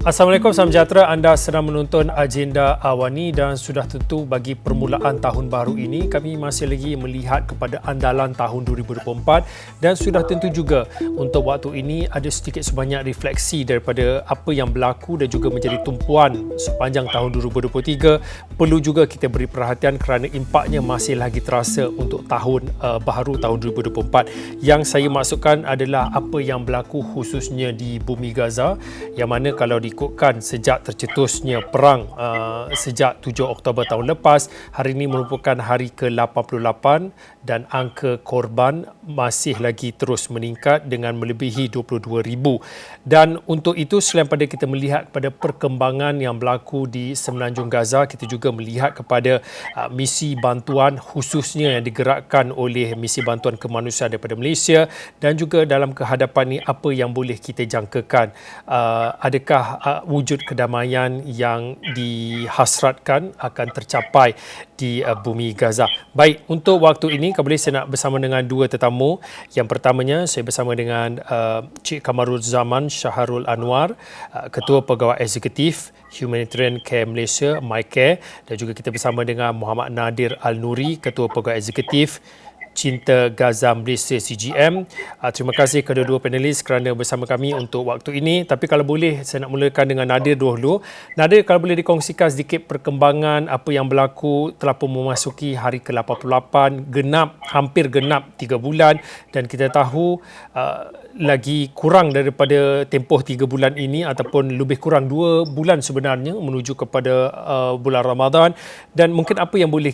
Assalamualaikum, salam sejahtera. Anda sedang menonton Agenda Awani dan sudah tentu bagi permulaan tahun baru ini kami masih lagi melihat kepada andalan tahun 2024 dan sudah tentu juga untuk waktu ini ada sedikit sebanyak refleksi daripada apa yang berlaku dan juga menjadi tumpuan sepanjang tahun 2023. Perlu juga kita beri perhatian kerana impaknya masih lagi terasa untuk tahun baharu tahun 2024. Yang saya maksudkan adalah apa yang berlaku khususnya di bumi Gaza, yang mana kalau diikutkan sejak tercetusnya perang sejak 7 Oktober tahun lepas, hari ini merupakan hari ke-88 dan angka korban masih lagi terus meningkat dengan melebihi 22,000. Dan untuk itu, selain pada kita melihat kepada perkembangan yang berlaku di Semenanjung Gaza, kita juga melihat kepada misi bantuan khususnya yang digerakkan oleh misi bantuan kemanusiaan daripada Malaysia, dan juga dalam kehadapan ini apa yang boleh kita jangkakan. Adakah wujud kedamaian yang dihasratkan akan tercapai di bumi Gaza. Baik, untuk waktu ini kembali saya nak bersama dengan dua tetamu. Yang pertamanya saya bersama dengan Cik Kamarul Zaman Syahrul Anwar, Ketua Pegawai Eksekutif Humanitarian Care Malaysia, MyCare, dan juga kita bersama dengan Muhammad Nadir Al-Nuri, Ketua Pegawai Eksekutif Cinta Gaza Malaysia CGM. Terima kasih kedua-dua panelis kerana bersama kami untuk waktu ini. Tapi kalau boleh saya nak mulakan dengan Nadir dulu. Nadir, kalau boleh dikongsikan sedikit perkembangan apa yang berlaku telah pun memasuki hari ke-88, hampir genap 3 bulan, dan kita tahu lagi kurang daripada tempoh 3 bulan ini ataupun lebih kurang 2 bulan sebenarnya menuju kepada bulan Ramadan. Dan mungkin apa yang boleh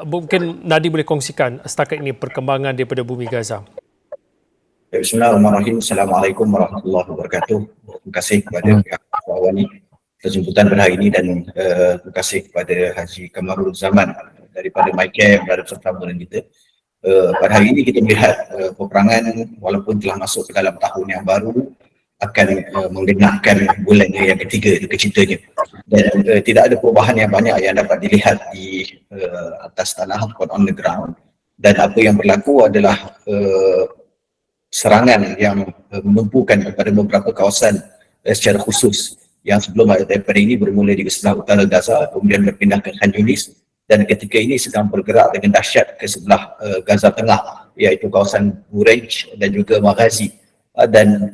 mungkin Nadir boleh kongsikan setakat ini perkembangan daripada bumi Gaza. Bismillahirrahmanirrahim. Assalamualaikum warahmatullahi wabarakatuh. Terima kasih kepada pihak Awani kesempatan pada hari ini, dan terima kasih kepada Haji Kamarul Zaman daripada MyCare berada bersama dengan kita. Pada hari ini kita melihat peperangan walaupun telah masuk ke dalam tahun yang baru akan menggenapkan bulannya yang ketiga ceritanya, dan tidak ada perubahan yang banyak yang dapat dilihat di atas tanah ataupun on the ground. Dan apa yang berlaku adalah serangan yang menumpukan kepada beberapa kawasan secara khusus, yang sebelum daripada ini bermula di sebelah utara Gaza, kemudian berpindah ke Khan Yunis, dan ketika ini sedang bergerak dengan dahsyat ke sebelah Gaza Tengah, iaitu kawasan Burej dan juga Maghazi. Dan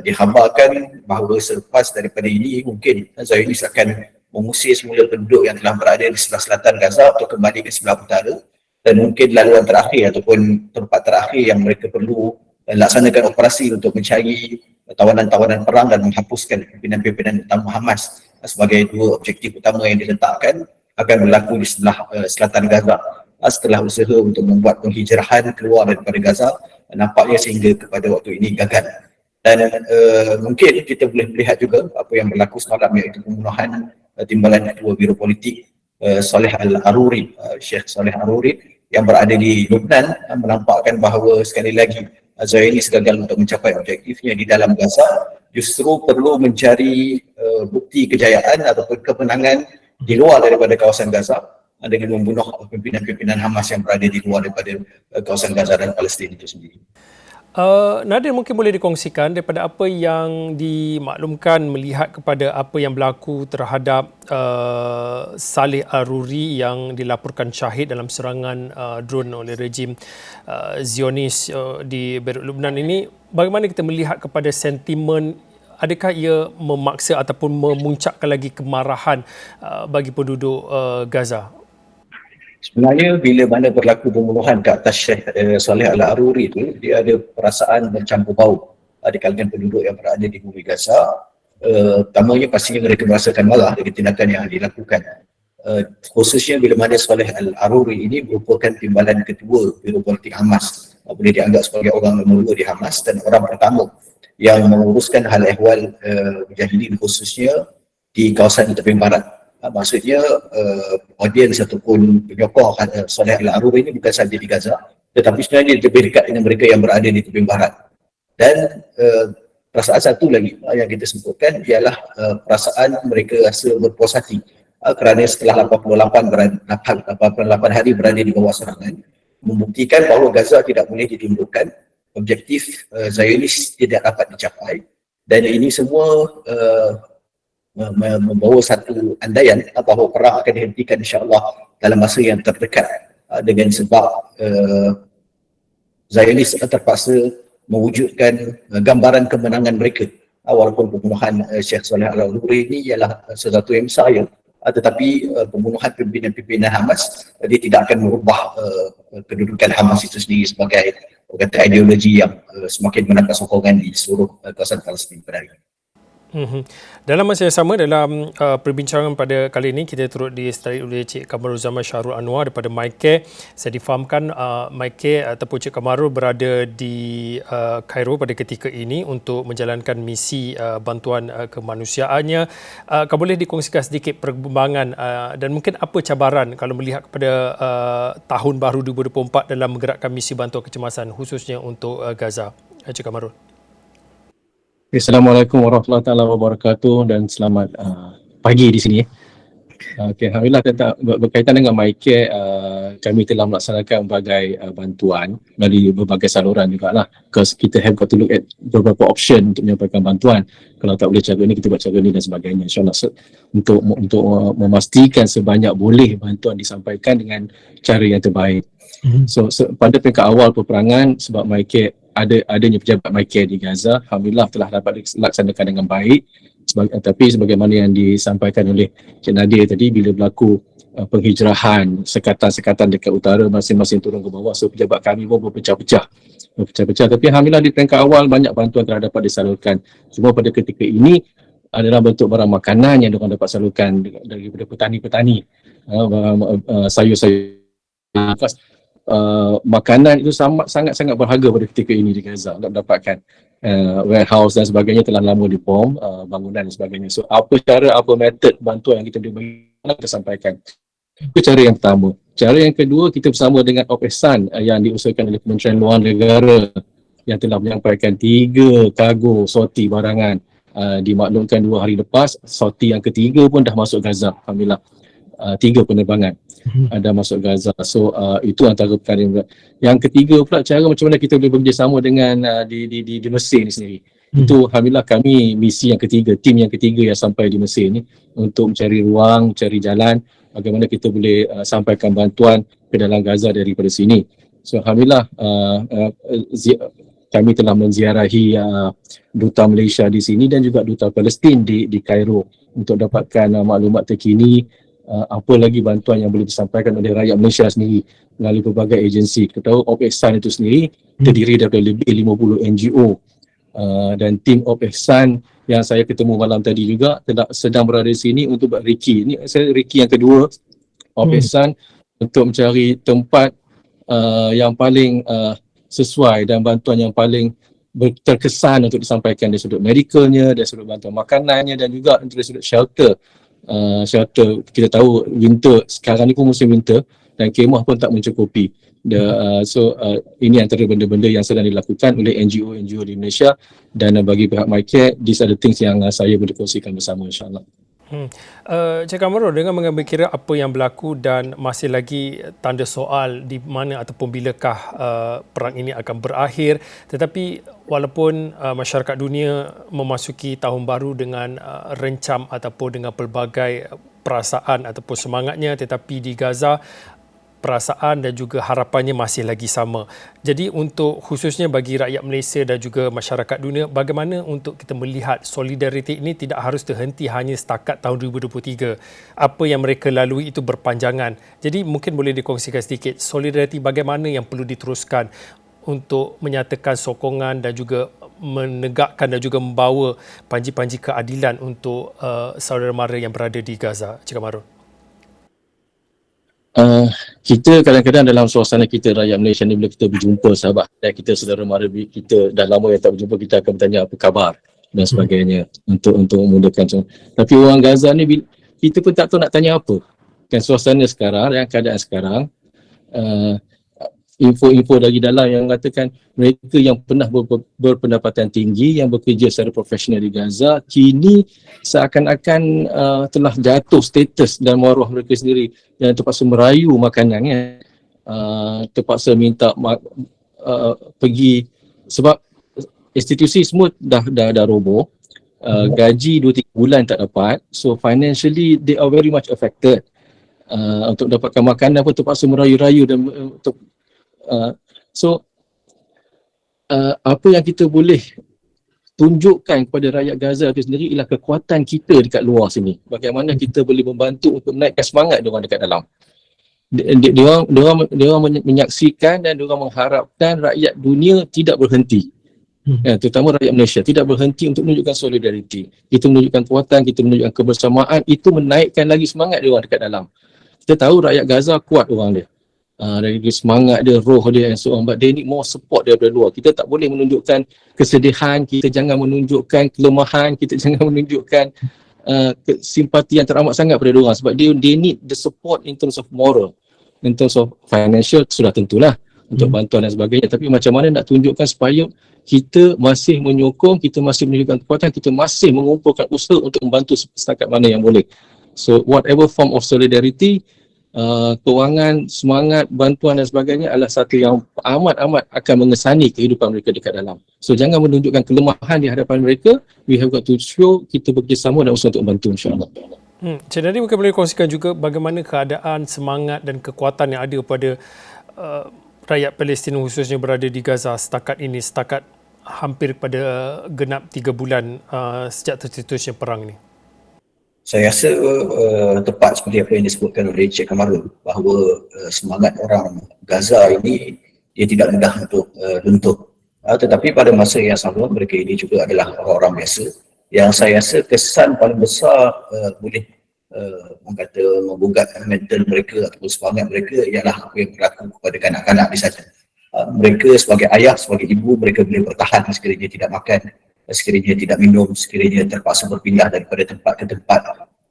dikhabarkan bahawa selepas daripada ini mungkin Zionis akan mengusir semula penduduk yang telah berada di sebelah selatan Gaza untuk kembali ke sebelah utara, dan mungkin laluan terakhir ataupun tempat terakhir yang mereka perlu laksanakan operasi untuk mencari tawanan-tawanan perang dan menghapuskan pimpinan-pimpinan utama Hamas sebagai dua objektif utama yang diletakkan akan berlaku di sebelah selatan Gaza. Setelah usaha untuk membuat penghijrahan keluar daripada Gaza, nampaknya sehingga kepada waktu ini gagal. Dan mungkin kita boleh melihat juga apa yang berlaku semalam, iaitu pembunuhan timbalan Ketua Biro Politik Saleh Al-Aruri, Syekh Saleh Al-Aruri yang berada di Lebanon, menampakkan bahawa sekali lagi Zionis gagal untuk mencapai objektifnya di dalam Gaza. Justru perlu mencari bukti kejayaan ataupun kemenangan di luar daripada kawasan Gaza dengan membunuh pimpinan-pimpinan Hamas yang berada di luar daripada kawasan Gaza dan Palestin itu sendiri. Nadir, mungkin boleh dikongsikan daripada apa yang dimaklumkan melihat kepada apa yang berlaku terhadap Saleh Al-Aruri yang dilaporkan syahid dalam serangan drone oleh rejim Zionis di Beirut, Lebanon ini. Bagaimana kita melihat kepada sentimen, adakah ia memaksa ataupun memuncakkan lagi kemarahan bagi penduduk Gaza? Sebenarnya bila mana berlaku pembunuhan ke atas Syekh Saleh Al-Aruri itu, dia ada perasaan bercampur bau di kalangan penduduk yang berada di bumi Gaza. Pertamanya pastinya mereka merasakan marah dengan tindakan yang dilakukan. Khususnya bila mana Saleh Al-Aruri ini merupakan timbalan ketua Biro Politik Hamas. Boleh dianggap sebagai orang nombor 2 di Hamas dan orang pertama yang menguruskan hal ehwal mujahidin khususnya di kawasan tebing barat. Maksudnya audiens ataupun penyokong Saleh Al-Aruri ini bukan sahaja di Gaza, tetapi sebenarnya dia lebih dekat dengan mereka yang berada di tebing barat. Dan perasaan satu lagi yang kita sebutkan ialah perasaan mereka rasa berpuas hati kerana setelah 88 hari berada di bawah serangan, membuktikan bahawa Gaza tidak boleh ditundukkan, objektif Zionis tidak dapat dicapai, dan ini semua membawa satu andaian bahawa perang akan dihentikan insya-Allah dalam masa yang terdekat, dengan sebab Zionis terpaksa mewujudkan gambaran kemenangan mereka, walaupun pembunuhan Syekh Saleh Al-Nuri ini ialah sesuatu yang besar ya, tetapi pembunuhan pimpinan Hamas dia tidak akan merubah kedudukan Hamas itu sendiri sebagai kata ideologi yang semakin mendapat sokongan di seluruh kawasan Palestin pada hari ini. Dalam masa yang sama, dalam perbincangan pada kali ini, kita turut disertai oleh Cik Kamarul Zaman Syahrul Anwar daripada MyCare. Saya difahamkan MyCare ataupun Cik Kamarul berada di Cairo pada ketika ini untuk menjalankan misi bantuan kemanusiaannya. Boleh dikongsikan sedikit perkembangan dan mungkin apa cabaran kalau melihat kepada tahun baru 2024 dalam menggerakkan misi bantuan kecemasan khususnya untuk Gaza. Cik Kamarul. Assalamualaikum warahmatullahi wabarakatuh dan selamat pagi di sini. Okay, Alhamdulillah berkaitan dengan MyCare, kami telah melaksanakan berbagai bantuan melalui berbagai saluran juga lah. Because kita have got to look at beberapa option untuk menyampaikan bantuan. Kalau tak boleh cara ni, kita buat cara ni dan sebagainya. InsyaAllah untuk memastikan sebanyak boleh bantuan disampaikan dengan cara yang terbaik. So pada peringkat awal peperangan, sebab MyCare adanya pejabat MyCare di Gaza, Alhamdulillah telah dapat dilaksanakan dengan baik. Tapi sebagaimana yang disampaikan oleh Cik Nadir tadi, bila berlaku penghijrahan sekatan-sekatan dekat utara, masing-masing turun ke bawah, so pejabat kami pun berpecah-pecah. Tapi Alhamdulillah di peringkat awal banyak bantuan telah dapat disalurkan. Cuma pada ketika ini adalah bentuk barang makanan yang diorang dapat salurkan daripada petani-petani, sayur-sayur. Makanan itu sangat-sangat berharga pada ketika ini di Gaza. Nak dapatkan warehouse dan sebagainya telah lama dibom, bangunan dan sebagainya. So apa cara, apa metod bantuan yang kita boleh bagi, kita sampaikan. Itu cara yang pertama. Cara yang kedua, kita bersama dengan OPESAN yang diusahakan oleh Kementerian Luar Negara yang telah menyampaikan 3 kargo sorti barangan. Dimaklumkan 2 hari lepas, sorti yang ketiga pun dah masuk Gaza. Alhamdulillah. 3 penerbangan ada masuk Gaza. So itu antara perkara yang ketiga pula, cara macam mana kita boleh bekerjasama dengan di Mesir ni sendiri. Itu Alhamdulillah kami misi yang ketiga, tim yang ketiga yang sampai di Mesir ni untuk mencari ruang, mencari jalan bagaimana kita boleh sampaikan bantuan ke dalam Gaza daripada sini. So Alhamdulillah kami telah menziarahi duta Malaysia di sini dan juga duta Palestin di Cairo untuk dapatkan maklumat terkini, apa lagi bantuan yang boleh disampaikan oleh rakyat Malaysia sendiri melalui berbagai agensi. Kita tahu OPEXAN itu sendiri terdiri daripada lebih 50 NGO, dan tim OPEXAN yang saya ketemu malam tadi juga sedang berada di sini untuk buat riki. Ini saya riki yang kedua OPEXAN untuk mencari tempat yang paling sesuai dan bantuan yang paling terkesan untuk disampaikan dari sudut medikalnya, dari sudut bantuan makanannya dan juga dari sudut shelter. Shelter, kita tahu winter, sekarang ni pun musim winter dan kemah pun tak mencukupi. Ini antara benda-benda yang sedang dilakukan oleh NGO di Malaysia, dan bagi pihak MyCare, these are the things yang saya boleh kongsikan bersama, insyaAllah. Cik Kamarul, dengan mengambil kira apa yang berlaku dan masih lagi tanda soal di mana ataupun bilakah perang ini akan berakhir, tetapi walaupun masyarakat dunia memasuki tahun baru dengan rencam ataupun dengan pelbagai perasaan ataupun semangatnya, tetapi di Gaza perasaan dan juga harapannya masih lagi sama. Jadi untuk khususnya bagi rakyat Malaysia dan juga masyarakat dunia, bagaimana untuk kita melihat solidariti ini tidak harus terhenti hanya setakat tahun 2023. Apa yang mereka lalui itu berpanjangan. Jadi mungkin boleh dikongsikan sedikit solidariti bagaimana yang perlu diteruskan untuk menyatakan sokongan dan juga menegakkan dan juga membawa panji-panji keadilan untuk saudara mara yang berada di Gaza. Cik Kamarul. Kita kadang-kadang dalam suasana kita rakyat Malaysia ni, bila kita berjumpa sahabat dan kita saudara mara kita dah lama yang tak berjumpa, kita akan bertanya apa khabar dan sebagainya untuk memudahkan. Tapi orang Gaza ni kita pun tak tahu nak tanya apa. Kan suasana sekarang, yang keadaan sekarang, info-info dari dalam yang mengatakan mereka yang pernah berpendapatan tinggi, yang bekerja secara profesional di Gaza, kini seakan-akan telah jatuh status dan maruah mereka sendiri, dan terpaksa merayu makanannya, terpaksa minta pergi sebab institusi semua dah roboh. gaji 2-3 bulan tak dapat, so financially they are very much affected. Untuk dapatkan makanan pun terpaksa merayu-rayu dan untuk so apa yang kita boleh tunjukkan kepada rakyat Gaza itu sendiri ialah kekuatan kita dekat luar sini. Bagaimana kita boleh membantu untuk menaikkan semangat diorang dekat dalam. Diorang menyaksikan dan diorang mengharapkan rakyat dunia tidak berhenti. Terutama rakyat Malaysia tidak berhenti untuk menunjukkan solidariti. Itu menunjukkan kekuatan, kita menunjukkan kebersamaan, itu menaikkan lagi semangat diorang dekat dalam. Kita tahu rakyat Gaza kuat orang dia. Dari semangat dia, roh dia and so on, but they need more support daripada luar. Kita tak boleh menunjukkan kesedihan, kita jangan menunjukkan kelemahan, kita jangan menunjukkan simpati yang teramat sangat pada diorang, sebab they need the support in terms of moral, in terms of financial sudah tentulah untuk bantuan dan sebagainya, tapi macam mana nak tunjukkan supaya kita masih menyokong, kita masih menunjukkan kekuatan, kita masih mengumpulkan usaha untuk membantu setakat mana yang boleh. So whatever form of solidarity, kewangan, semangat, bantuan dan sebagainya adalah satu yang amat-amat akan mengesani kehidupan mereka dekat dalam. So jangan menunjukkan kelemahan di hadapan mereka. We have got to show kita bekerjasama dan usaha untuk membantu, insyaAllah. Cik Nadi mungkin boleh kongsikan juga bagaimana keadaan, semangat dan kekuatan yang ada pada rakyat Palestin khususnya berada di Gaza setakat ini, setakat hampir pada genap 3 bulan sejak tercetusnya perang ni. Saya rasa tepat seperti apa yang disebutkan oleh Encik Kamarul, bahawa semangat orang Gaza ini dia tidak mudah untuk luntur. Tetapi pada masa yang sama mereka ini juga adalah orang-orang biasa yang saya rasa kesan paling besar boleh membugat mental mereka atau semangat mereka ialah apa yang berlaku kepada kanak-kanak di sana. Mereka sebagai ayah, sebagai ibu, mereka boleh bertahan sekiranya tidak makan, sekiranya tidak minum, sekiranya terpaksa berpindah daripada tempat ke tempat.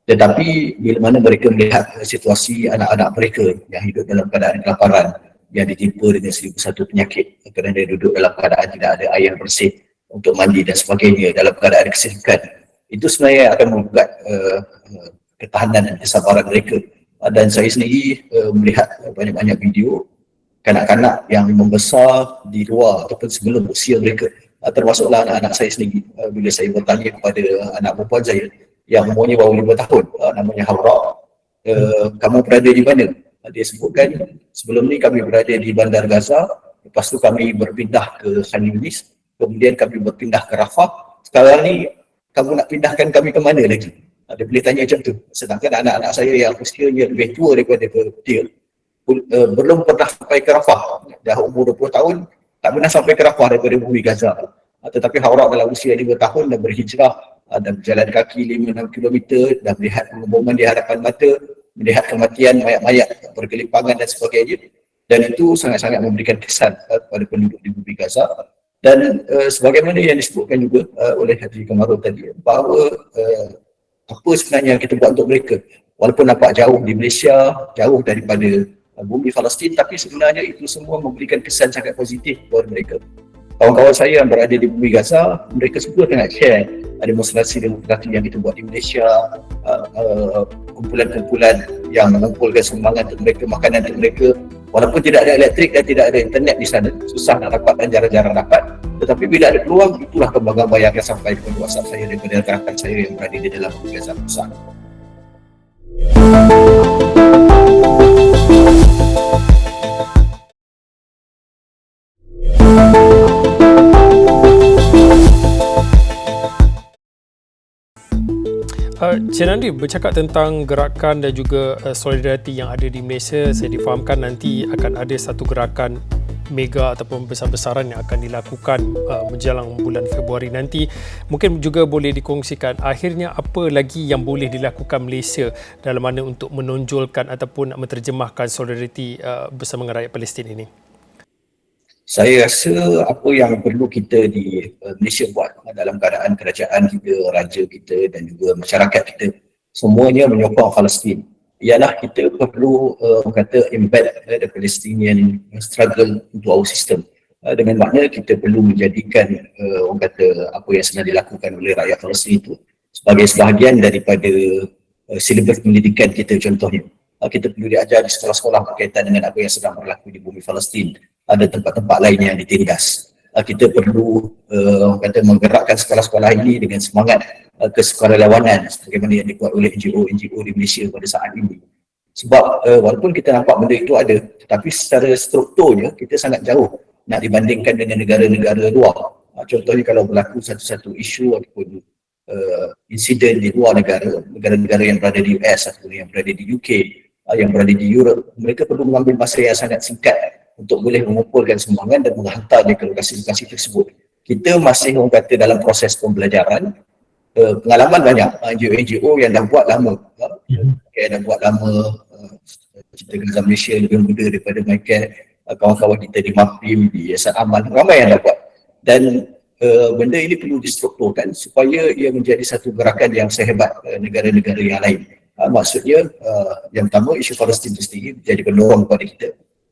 Tetapi bila mana mereka melihat situasi anak-anak mereka yang hidup dalam keadaan kelaparan, yang ditimpa dengan 1001 penyakit kerana dia duduk dalam keadaan tidak ada air bersih untuk mandi dan sebagainya, dalam keadaan kesedaran, itu sebenarnya akan membuat ketahanan dan kesabaran mereka. Dan saya sendiri melihat banyak-banyak video kanak-kanak yang membesar di luar ataupun sebelum usia mereka, termasuklah anak-anak saya sendiri. Bila saya bertanya kepada anak perempuan saya yang umurnya baru 5 tahun, namanya Hawra, kamu berada di mana? Dia sebutkan, sebelum ni kami berada di Bandar Gaza, lepas tu kami berpindah ke Khan Yunis, kemudian kami berpindah ke Rafah, sekarang ni kamu nak pindahkan kami ke mana lagi? Dia boleh tanya macam tu. Sedangkan anak-anak saya yang usianya lebih tua daripada dia, belum pernah sampai ke Rafah, dah umur 20 tahun tak pernah sampai ke Rafah daripada bumi Gaza. Tetapi Hawra dalam usia 5 tahun dan berhijrah dan berjalan kaki 5-6 km dan melihat pengeboman di hadapan mata, melihat kematian mayat-mayat, pergelimpangan dan sebagainya, dan itu sangat-sangat memberikan kesan kepada penduduk di bumi Gaza. Dan sebagaimana yang disebutkan juga oleh Haji Kamarul tadi, bahawa apa sebenarnya yang kita buat untuk mereka, walaupun nampak jauh di Malaysia, jauh daripada bumi Palestin, tapi sebenarnya itu semua memberikan kesan sangat positif kepada mereka. Kawan-kawan saya yang berada di bumi Gaza, mereka semua tengah share demonstrasi-demonstrasi yang kita buat di Malaysia, kumpulan-kumpulan yang mengumpulkan sumbangan untuk mereka, makanan untuk mereka. Walaupun tidak ada elektrik dan tidak ada internet di sana, susah nak dapat dan jarang-jarang dapat. Tetapi bila ada peluang, itulah gambar-gambar yang akan sampai kepada WhatsApp saya daripada rakan saya yang berada di dalam bumi Gaza pusat. Cik Nandi, bercakap tentang gerakan dan juga solidariti yang ada di Malaysia, saya difahamkan nanti akan ada satu gerakan mega ataupun besar-besaran yang akan dilakukan menjelang bulan Februari nanti. Mungkin juga boleh dikongsikan akhirnya apa lagi yang boleh dilakukan Malaysia dalam mana untuk menonjolkan ataupun menerjemahkan solidariti bersama dengan rakyat Palestin ini. Saya rasa apa yang perlu kita di Malaysia buat dalam keadaan kerajaan kita, raja kita dan juga masyarakat kita semuanya menyokong Palestin, ialah kita perlu embed the Palestinian struggle into our system, dengan makna kita perlu menjadikan apa yang sedang dilakukan oleh rakyat Palestin itu sebagai sebahagian daripada silibus pendidikan kita. Contohnya kita perlu diajar di sekolah-sekolah berkaitan dengan apa yang sedang berlaku di bumi Palestin, ada tempat-tempat lain yang ditindas. kita perlu menggerakkan sekolah-sekolah ini dengan semangat kesukarelawanan sebagaimana yang dibuat oleh NGO di Malaysia pada saat ini. Sebab walaupun kita nampak benda itu ada, tetapi secara strukturnya kita sangat jauh nak dibandingkan dengan negara-negara luar. Contohnya kalau berlaku satu-satu isu ataupun insiden di luar negara-negara yang berada di US ataupun yang berada di UK, yang berada di Europe, mereka perlu mengambil masa yang sangat singkat untuk boleh mengumpulkan sumbangan dan menghantarnya ke lokasi-lokasi tersebut. Kita masih orang kata dalam proses pembelajaran. Pengalaman banyak NGO yang dah buat lama, Cipta Gaza Malaysia lebih muda daripada Michael, kawan-kawan kita di MAPIM, di Yayasan Aman, ramai yang dah buat. Dan benda ini perlu distrukturkan supaya ia menjadi satu gerakan yang sehebat negara-negara yang lain. Maksudnya yang pertama, isu Palestin itu sendiri menjadi pendorong kepada kita.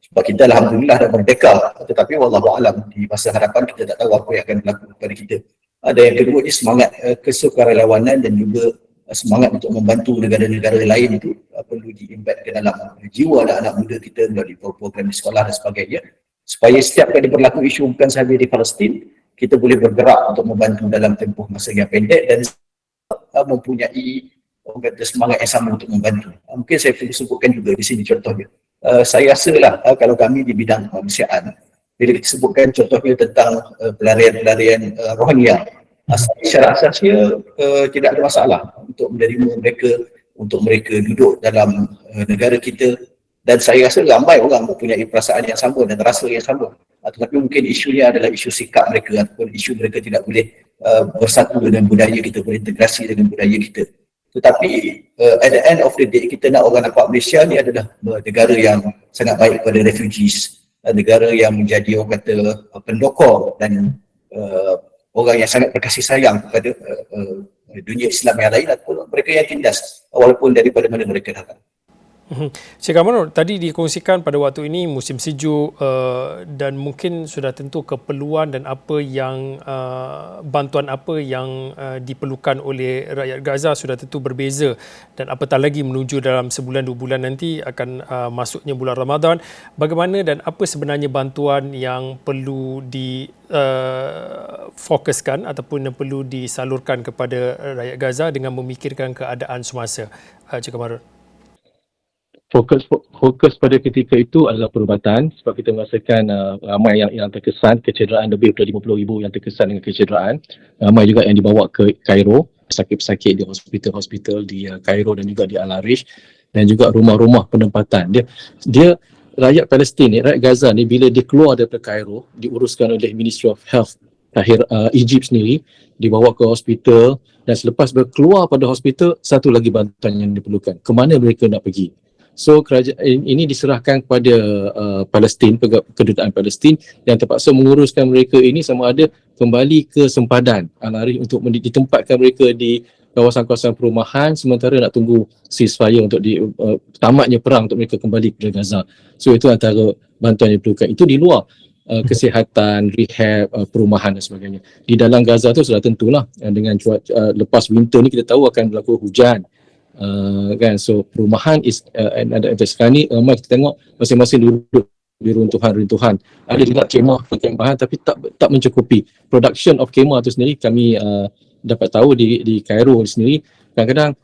Sebab kita alhamdulillah dah merdeka, tetapi wallahualam di masa hadapan kita tak tahu apa yang akan berlaku kepada kita. Dan yang kedua ni semangat kesukarelawanan dan juga semangat untuk membantu negara-negara lain itu perlu diimbed ke dalam jiwa anak-anak muda kita melalui program di sekolah dan sebagainya, supaya setiap kali berlaku isu bukan sahaja di Palestin, kita boleh bergerak untuk membantu dalam tempoh masa yang pendek dan mempunyai semangat yang sama untuk membantu. Mungkin saya perlu sebutkan juga di sini contohnya. Saya rasa lah kalau kami di bidang kemanusiaan, bila kita sebutkan contohnya tentang pelarian-pelarian Rohingya, secara asasnya tidak ada masalah untuk menerima mereka, untuk mereka duduk dalam negara kita, dan saya rasa ramai orang mempunyai perasaan yang sama dan rasa yang sama. Tetapi mungkin isunya adalah isu sikap mereka ataupun isu mereka tidak boleh bersatu dengan budaya kita, berintegrasi dengan budaya kita. Tetapi at the end of the day, kita nak orang nampak Malaysia ni adalah negara yang sangat baik kepada refugees, negara yang menjadi orang kata pendokor dan orang yang sangat berkasih sayang kepada dunia Islam yang lain ataupun mereka yang tindas walaupun daripada mana mereka datang. Cik Kamarul, tadi dikongsikan pada waktu ini musim sejuk dan mungkin sudah tentu keperluan dan apa yang bantuan apa yang diperlukan oleh rakyat Gaza sudah tentu berbeza, dan apatah lagi menuju dalam sebulan 2 bulan nanti akan masuknya bulan Ramadan. Bagaimana dan apa sebenarnya bantuan yang perlu fokuskan ataupun yang perlu disalurkan kepada rakyat Gaza dengan memikirkan keadaan semasa, Cik Kamarul? Fokus pada ketika itu adalah perubatan, sebab kita merasakan ramai yang terkesan kecederaan, lebih daripada 50,000 yang terkesan dengan kecederaan. Ramai juga yang dibawa ke Kairo, pesakit-pesakit di hospital di Kairo dan juga di Al-Arish, dan juga rumah-rumah penempatan. Dia rakyat Palestin ni, rakyat Gaza ni, bila dia keluar daripada Kairo, diuruskan oleh Ministry of Health Egypt sendiri, dibawa ke hospital, dan selepas keluar pada hospital, satu lagi bantuan yang diperlukan. Ke mana mereka nak pergi? So kerajaan ini diserahkan kepada Palestin, kedutaan Palestin, yang terpaksa menguruskan mereka ini sama ada kembali ke sempadan Al-Arish untuk ditempatkan mereka di kawasan-kawasan perumahan sementara nak tunggu ceasefire untuk tamatnya perang untuk mereka kembali ke Gaza. So itu antara bantuan yang diperlukan. Itu di luar kesihatan, rehab, perumahan dan sebagainya. Di dalam Gaza tu sudah tentulah dengan lepas winter ni kita tahu akan berlaku hujan. Kan, so perumahan sekarang ni ramai kita tengok masing-masing duduk di runtuhan-runtuhan. Ada juga kemah tapi tak mencukupi. Production of kemah tu sendiri kami dapat tahu di Kairo sendiri, kadang-kadang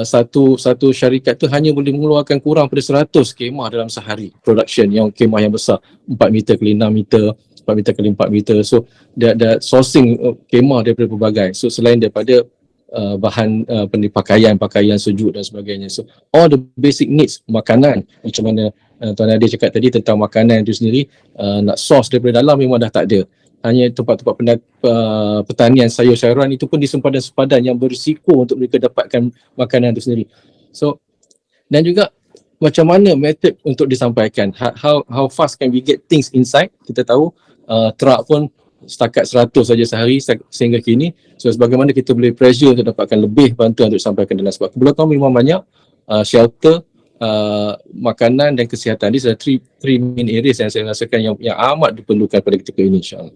satu syarikat tu hanya boleh mengeluarkan kurang pada 100 kemah dalam sehari production, yang kemah yang besar 4 meter kali 6 meter, 4 meter kali 4 meter. So dia sourcing kemah daripada pelbagai. So selain daripada bahan pakaian sejuk dan sebagainya. So all the basic needs, makanan, macam mana Tuan Nadir cakap tadi tentang makanan itu sendiri, nak source daripada dalam memang dah tak ada. Hanya tempat-tempat pertanian sayur-sayuran itu pun di sempadan-sempadan yang berisiko untuk mereka dapatkan makanan itu sendiri. So dan juga macam mana method untuk disampaikan, how fast can we get things inside. Kita tahu truck pun setakat 100 saja sehari sehingga kini. So sebagaimana kita boleh pressure untuk dapatkan lebih bantuan untuk disampaikan dalam, sebab kebetulan memang banyak shelter, makanan dan kesihatan. Ini adalah three main areas yang saya rasakan yang amat diperlukan pada ketika ini, insyaAllah.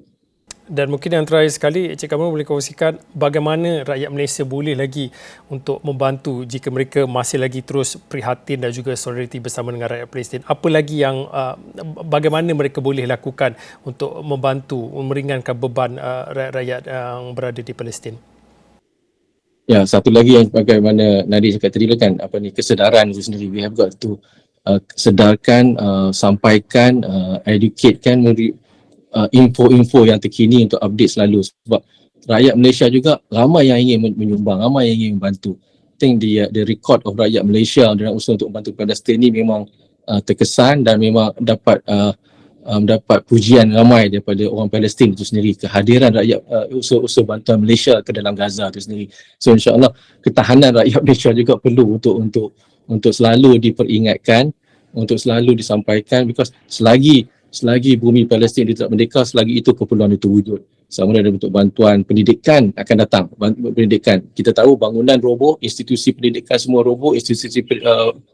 Dan mungkin yang terakhir sekali, Encik Kamal boleh kongsikan bagaimana rakyat Malaysia boleh lagi untuk membantu jika mereka masih lagi terus prihatin dan juga solidariti bersama dengan rakyat Palestin. Apa lagi yang, bagaimana mereka boleh lakukan untuk membantu, meringankan beban rakyat yang berada di Palestin? Ya, satu lagi yang bagaimana Nadia cakap tadi kan, kesedaran itu sendiri. We have got to sedarkan, sampaikan, educatekan, info-info yang terkini untuk update selalu, sebab rakyat Malaysia juga ramai yang ingin menyumbang, ramai yang ingin membantu. I think the record of rakyat Malaysia dalam usaha untuk membantu Palestin ni memang terkesan dan memang dapat mendapat pujian ramai daripada orang Palestin itu sendiri, kehadiran rakyat usaha-usaha bantuan Malaysia ke dalam Gaza itu sendiri. So insya-Allah ketahanan rakyat Malaysia juga perlu untuk selalu diperingatkan, untuk selalu disampaikan, because selagi bumi Palestin tidak merdeka, selagi itu keperluan itu wujud. Sama ada bentuk bantuan pendidikan akan datang, pendidikan. Kita tahu bangunan roboh, institusi pendidikan semua roboh, institusi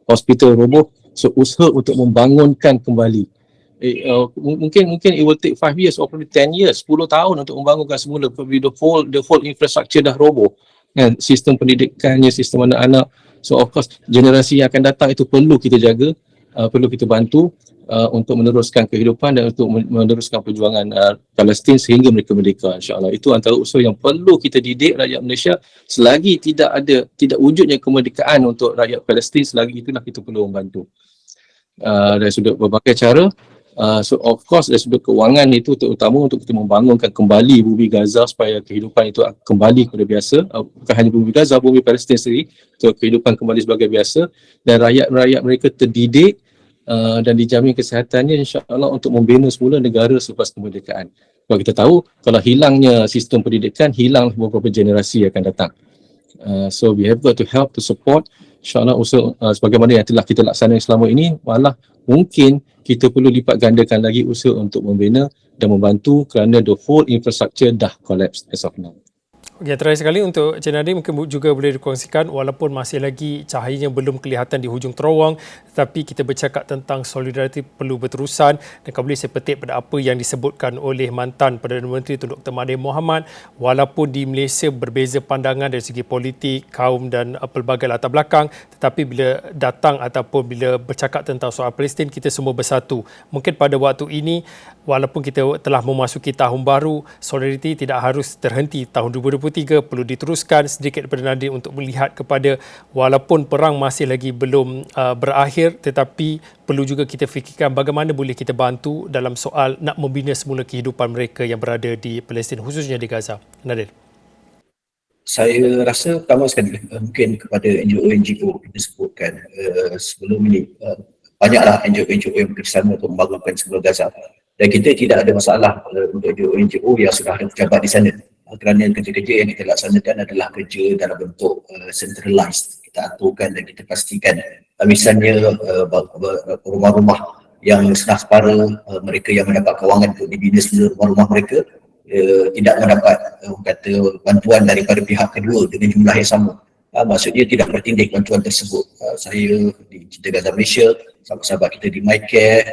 hospital roboh. So usaha untuk membangunkan kembali. Mungkin it will take 5 years or probably 10 years, 10 tahun untuk membangunkan semula, the whole infrastructure dah roboh. Kan, sistem pendidikannya, sistem anak-anak. So of course generasi yang akan datang itu perlu kita jaga, perlu kita bantu untuk meneruskan kehidupan dan untuk meneruskan perjuangan Palestin sehingga mereka merdeka, insya-Allah. Itu antara usaha yang perlu kita didik rakyat Malaysia. Selagi tidak wujudnya kemerdekaan untuk rakyat Palestin, selagi itulah kita perlu membantu dari sudut berbagai cara. So of course dari sudut kewangan itu terutama untuk kita membangunkan kembali bumi Gaza supaya kehidupan itu kembali kepada biasa, bukan hanya bumi Gaza, bumi Palestin sendiri, untuk kehidupan kembali sebagai biasa, dan rakyat mereka terdidik dan dijamin kesehatannya, insya-Allah, untuk membina semula negara selepas kemerdekaan. Sebab kita tahu kalau hilangnya sistem pendidikan, hilang beberapa generasi akan datang. So we have got to help to support, insya-Allah, usaha sebagaimana yang telah kita laksanakan selama ini. Malah mungkin kita perlu lipat gandakan lagi usaha untuk membina dan membantu kerana the whole infrastructure dah collapse as of now. Okay, terakhir sekali untuk Encik Nadim, mungkin juga boleh dikongsikan, walaupun masih lagi cahayanya belum kelihatan di hujung terowong, tetapi kita bercakap tentang solidariti perlu berterusan, dan kalau boleh saya petik pada apa yang disebutkan oleh mantan Perdana Menteri Tun Dr. Mahathir Mohamad, walaupun di Malaysia berbeza pandangan dari segi politik, kaum dan pelbagai latar belakang, tetapi bila datang ataupun bila bercakap tentang soal Palestin, kita semua bersatu. Mungkin pada waktu ini, walaupun kita telah memasuki tahun baru, solidariti tidak harus terhenti. Tahun 2023 perlu diteruskan. Sedikit daripada Nadim untuk melihat kepada, walaupun perang masih lagi belum berakhir, tetapi perlu juga kita fikirkan bagaimana boleh kita bantu dalam soal nak membina semula kehidupan mereka yang berada di Palestin, khususnya di Gaza. Nadim. Saya rasa pertama sekali mungkin kepada NGO kita sebutkan sebelum ini, banyaklah NGO yang bekerjasama untuk membangunkan semula Gaza, dan kita tidak ada masalah untuk NGO yang sudah ada pejabat di sana, kerana kerja-kerja yang kita laksanakan adalah kerja dalam bentuk centralized. Kita aturkan dan kita pastikan misalnya rumah-rumah yang setengah separa mereka yang mendapat kewangan untuk dibina semula rumah-rumah mereka tidak mendapat bantuan daripada pihak kedua dengan jumlah yang sama. Maksudnya tidak bertindak bantuan tersebut. Saya di Cinta Gaza Malaysia, sahabat-sahabat kita di MyCare,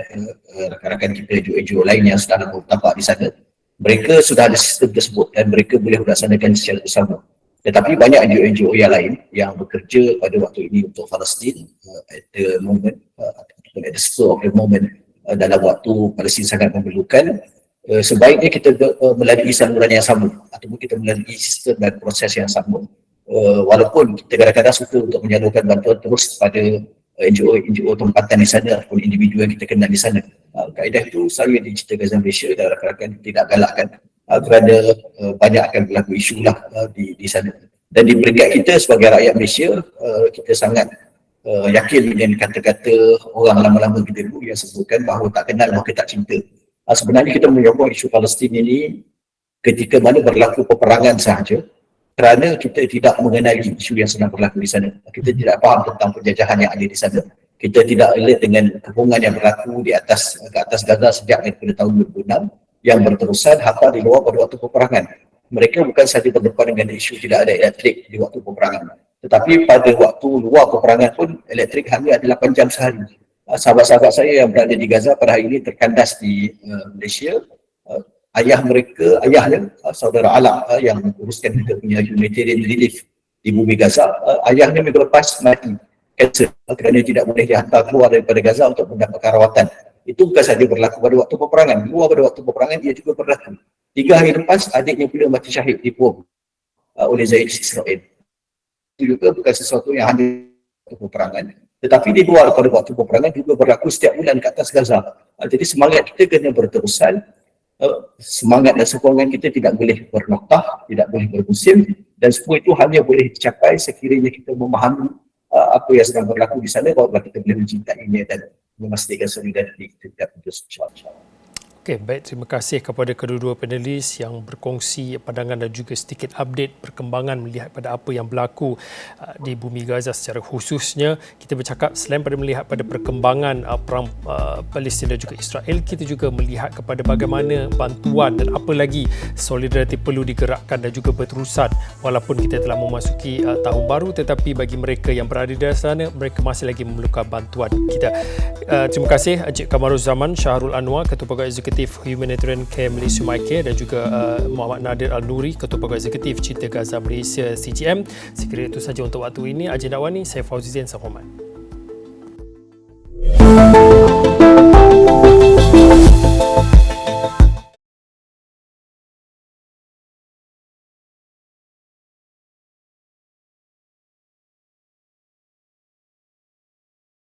rakan-rakan kita NGO lain yang sedang bertapak di sana, mereka sudah ada sistem tersebut dan mereka boleh melaksanakan secara bersama. Tetapi banyak NGO yang lain yang bekerja pada waktu ini untuk Palestin at the moment, ataupun at the spur of the moment, dalam waktu Palestin sangat memerlukan. Sebaiknya kita melalui saluran yang sama ataupun kita melalui sistem dan proses yang sama. Walaupun kita kadang-kadang suka untuk menyalurkan bantuan terus kepada NGO tempatan di sana ataupun individu yang kita kenal di sana. Kaedah itu saya di Cinta Gaza Malaysia dan rakan-rakan tidak galakkan, kerana banyak akan berlaku isu lah di sana. Dan di peringkat kita sebagai rakyat Malaysia, kita sangat yakin dengan kata-kata orang lama-lama kita dulu yang sebutkan bahawa tak kenal maka tak cinta. Sebenarnya kita menyokong isu Palestin ini ketika mana berlaku peperangan sahaja, kerana kita tidak mengenali isu yang sedang berlaku di sana. Kita tidak faham tentang penjajahan yang ada di sana. Kita tidak alert dengan kepungan yang berlaku ke atas Gaza sejak daripada tahun 2006 yang berterusan hatta di luar pada waktu peperangan. Mereka bukan sahaja berdepan dengan isu tidak ada elektrik di waktu peperangan, tetapi pada waktu luar peperangan pun elektrik hanya ada 8 jam sehari. Sahabat-sahabat saya yang berada di Gaza pada hari ini terkandas di Malaysia, ayah mereka, ayahnya saudara Alak yang uruskan kita punya humanitarian relief di bumi Gaza, ayahnya minggu lepas mati kanser kerana tidak boleh dihantar keluar daripada Gaza untuk mendapatkan rawatan. Itu bukan sahaja berlaku pada waktu peperangan, luar pada waktu peperangan ia juga berlaku. 3 hari lepas adiknya pula mati syahid dibom oleh Zionis Israel. Itu juga bukan sesuatu yang hanya waktu peperangan, tetapi di luar pada waktu peperangan juga berlaku setiap bulan ke atas Gaza. Jadi semangat kita kena berterusan, semangat dan sokongan kita tidak boleh bernoktah, tidak boleh bermusim, dan semua itu hanya boleh dicapai sekiranya kita memahami apa yang sedang berlaku di sana, bahawa kita boleh mencintainya dan memastikan solidariti kita tidak putus, insyaAllah. Okey, baik, terima kasih kepada kedua-dua panelis yang berkongsi pandangan dan juga sedikit update perkembangan melihat pada apa yang berlaku di bumi Gaza secara khususnya. Kita bercakap selain pada melihat pada perkembangan perang Palestin dan juga Israel, kita juga melihat kepada bagaimana bantuan dan apa lagi solidariti perlu digerakkan dan juga berterusan walaupun kita telah memasuki tahun baru, tetapi bagi mereka yang berada di sana, mereka masih lagi memerlukan bantuan kita. Terima kasih Encik Kamaruzaman Syahrul Anwar, Ketua Pegawai Eksekutif Humanitarian Care Malaysia MyCare, dan juga Muhammad Nadir Al-Nuri, Ketua Pegawai Eksekutif Cinta Gaza Malaysia CGM. Sekiranya itu saja untuk waktu ini. Agenda awal ni, saya Fauzi Zain, selamat.